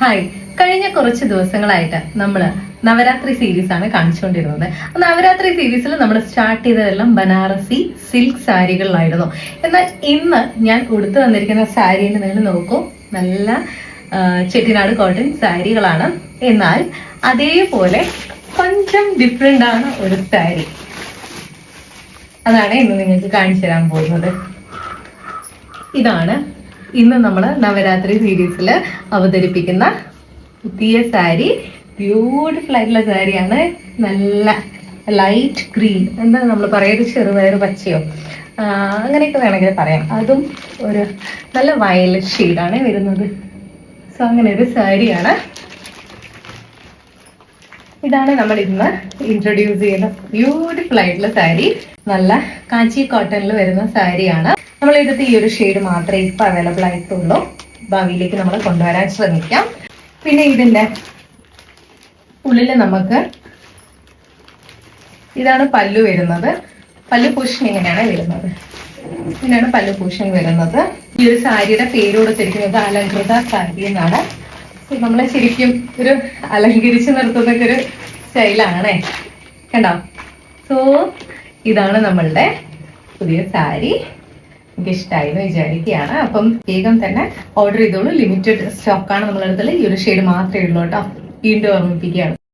Hi, കഴിഞ്ഞ കുറച്ച് ദിവസങ്ങളായിട്ട് നമ്മൾ നവരാത്രി സീരീസ് ആണ് കാണിച്ചുകൊണ്ടിരുന്നത്. നവരാത്രി സീരീസിൽ നമ്മൾ സ്റ്റാർട്ട് ചെയ്തതെല്ലാം ബനാറസി സിൽക്ക് സാരികളിലായിരുന്നു. എന്നാൽ ഇന്ന് ഞാൻ ഉടുത്തു വന്നിരിക്കുന്ന സാരിയിൽ നിങ്ങൾ നോക്കൂ, നല്ല ചെട്ടിനാട് കോട്ടൺ സാരികളാണ്. എന്നാൽ അതേപോലെ കൊഞ്ചം ഡിഫറെന്റ് ആണ് ഒരു സാരി. അതാണ് ഇന്ന് നിങ്ങൾക്ക് കാണിച്ചു തരാൻ പോകുന്നത്. ഇതാണ് ഇന്ന് നമ്മൾ നവരാത്രി സീരീസിൽ അവതരിപ്പിക്കുന്ന പുതിയ സാരി. ബ്യൂട്ടിഫുൾ ആയിട്ടുള്ള സാരിയാണ്. നല്ല ലൈറ്റ് ഗ്രീൻ, എന്താ നമ്മൾ പറയുന്നത്, ചെറുപയർ പച്ചയോ അങ്ങനെയൊക്കെ വേണമെങ്കിൽ പറയാം. അതും ഒരു നല്ല വയലറ്റ് ഷെയ്ഡാണ് വരുന്നത്. സോ അങ്ങനെ ഒരു സാരിയാണ്. ഇതാണ് നമ്മൾ ഇന്ന് ഇൻട്രൊഡ്യൂസ് ചെയ്യുന്ന ബ്യൂട്ടിഫുൾ ആയിട്ടുള്ള സാരി. നല്ല കാഞ്ചി കോട്ടണിൽ വരുന്ന സാരിയാണ്. നമ്മൾ ഇതിന്റെ ഈ ഒരു ഷെയ്ഡ് മാത്രമേ ഇപ്പൊ അവൈലബിൾ ആയിട്ടുള്ളൂ. ഭാവിയിലേക്ക് നമ്മൾ കൊണ്ടുവരാൻ ശ്രമിക്കാം. പിന്നെ ഇതിന്റെ ഉള്ളില് നമുക്ക് ഇതാണ് പല്ലു വരുന്നത്. പല്ലു പോർഷൻ ഇങ്ങനെയാണ് വരുന്നത്. ഇങ്ങനെയാണ് പല്ലു പോർഷൻ വരുന്നത്. ഈ ഒരു സാരിയുടെ പേര് കൊടുത്തിരിക്കുന്നത് അലങ്കൃത സാരി എന്നാണ്. നമ്മളെ ശരിക്കും ഒരു അലങ്കരിച്ച് നിർത്തുന്ന ഒരു സ്റ്റൈലാണേ, കണ്ടോ? സോ ഇതാണ് നമ്മളുടെ പുതിയ സാരി. എനിക്ക് ഇഷ്ടമായി എന്ന് വിചാരിക്കുകയാണ്. അപ്പം വേഗം തന്നെ ഓർഡർ ചെയ്തോളൂ. ലിമിറ്റഡ് സ്റ്റോക്കാണ് നമ്മളെ അടുത്തുള്ള. ഈ ഒരു ഷെയ്ഡ് മാത്രമേ ഉള്ളൂ കേട്ടോ. വീണ്ടും ഓർമ്മിപ്പിക്കുകയാണ്.